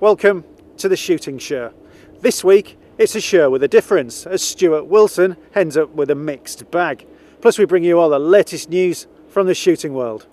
Welcome to the shooting show. This week it's a show with a difference, as Stuart Wilson ends up with a mixed bag. Plus we bring you all the latest news from the shooting world.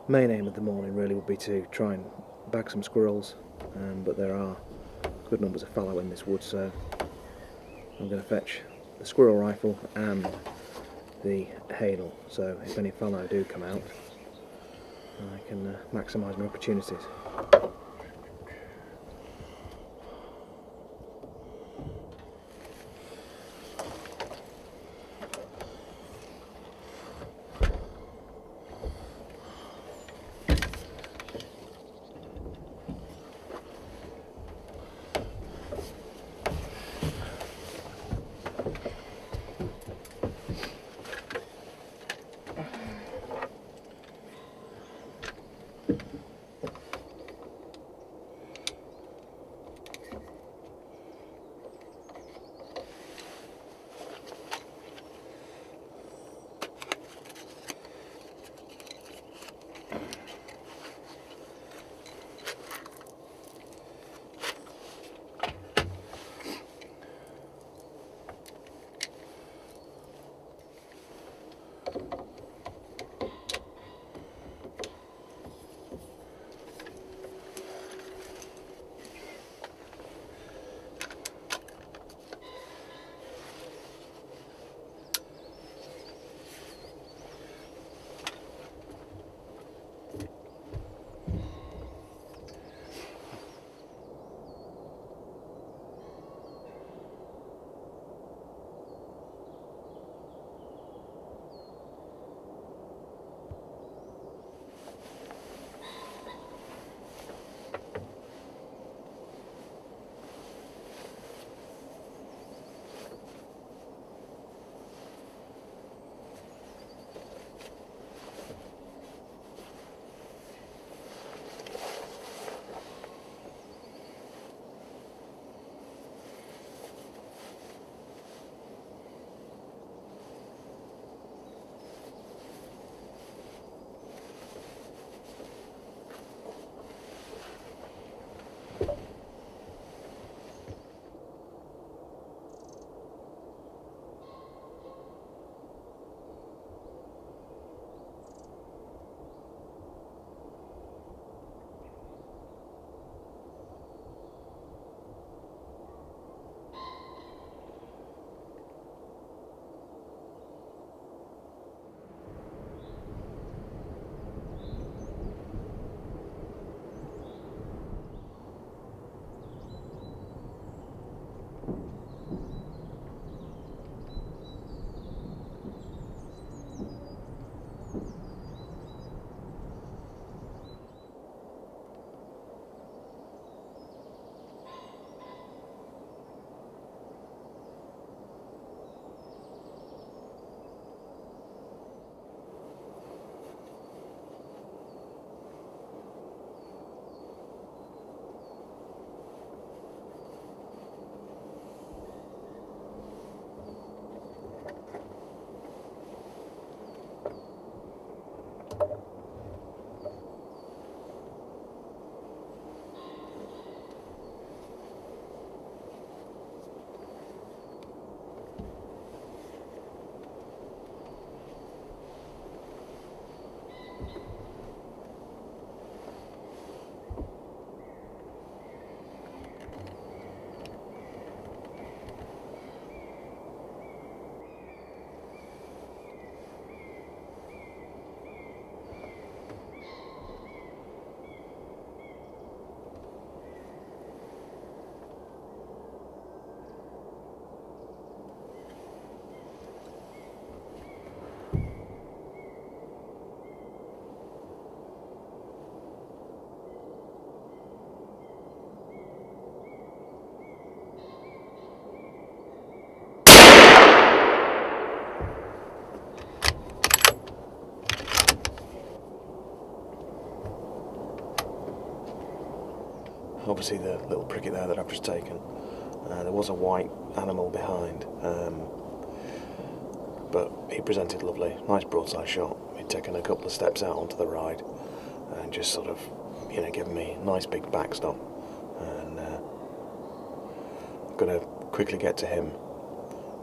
Main aim of the morning really would be to try and bag some squirrels, but there are good numbers of fallow in this wood, so I'm going to fetch the squirrel rifle and the Haenel, so if any fallow do come out I can maximise my opportunities. obviously the little pricket there that I've just taken. There was a white animal behind, but he presented lovely, nice broadside shot. He'd taken a couple of steps out onto the ride and just sort of, given me a nice big backstop. And I'm going to quickly get to him,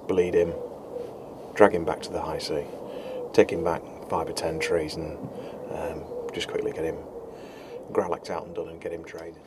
bleed him, drag him back to the high sea, take him back 5 or 10 trees, and just quickly get him growlacked out and done and get him traded.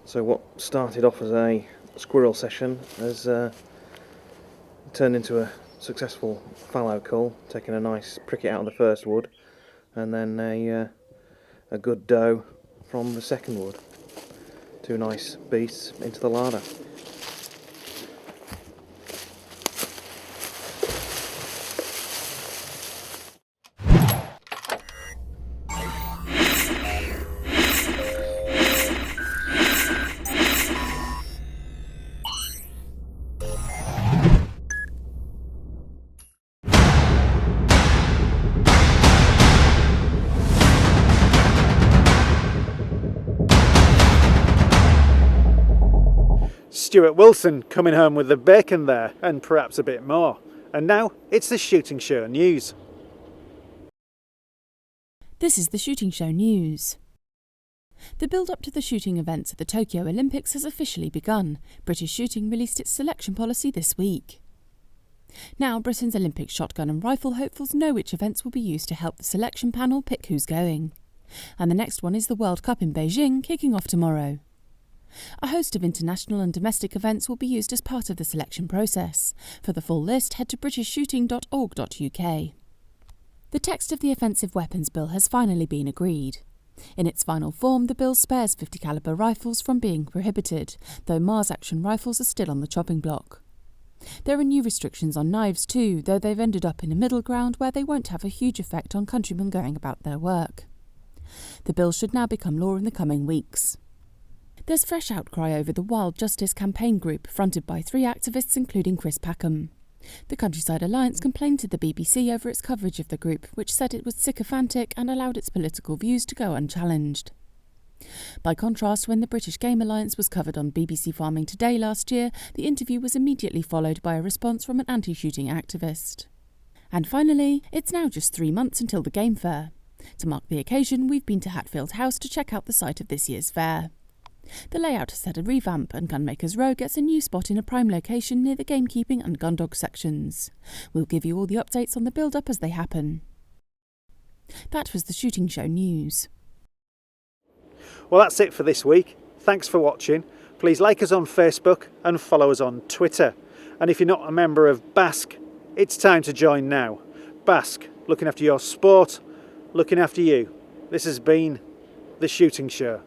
So what started off as a squirrel session has turned into a successful fallow cull, taking a nice pricket out of the first wood and then a good doe from the second wood. Two nice beasts into the larder. Stuart Wilson coming home with the bacon there, and perhaps a bit more. And now it's the Shooting Show News. This is the Shooting Show News. The build-up to the shooting events at the Tokyo Olympics has officially begun. British Shooting released its selection policy this week. Now Britain's Olympic shotgun and rifle hopefuls know which events will be used to help the selection panel pick who's going. And the next one is the World Cup in Beijing, kicking off tomorrow. A host of international and domestic events will be used as part of the selection process. For the full list, head to britishshooting.org.uk. The text of the Offensive Weapons Bill has finally been agreed. In its final form, the bill spares 50 calibre rifles from being prohibited, though Mars action rifles are still on the chopping block. There are new restrictions on knives too, though they've ended up in a middle ground where they won't have a huge effect on countrymen going about their work. The bill should now become law in the coming weeks. There's fresh outcry over the Wild Justice campaign group, fronted by 3 activists including Chris Packham. The Countryside Alliance complained to the BBC over its coverage of the group, which said it was sycophantic and allowed its political views to go unchallenged. By contrast, when the British Game Alliance was covered on BBC Farming Today last year, the interview was immediately followed by a response from an anti-shooting activist. And finally, it's now just 3 months until the Game Fair. To mark the occasion, we've been to Hatfield House to check out the site of this year's fair. The layout has had a revamp, and Gunmakers Row gets a new spot in a prime location near the gamekeeping and gun dog sections. We'll give you all the updates on the build-up as they happen. That was the Shooting Show News. Well, that's it for this week. Thanks for watching. Please like us on Facebook and follow us on Twitter. And if you're not a member of Basque, it's time to join now. Basque, looking after your sport, looking after you. This has been the Shooting Show.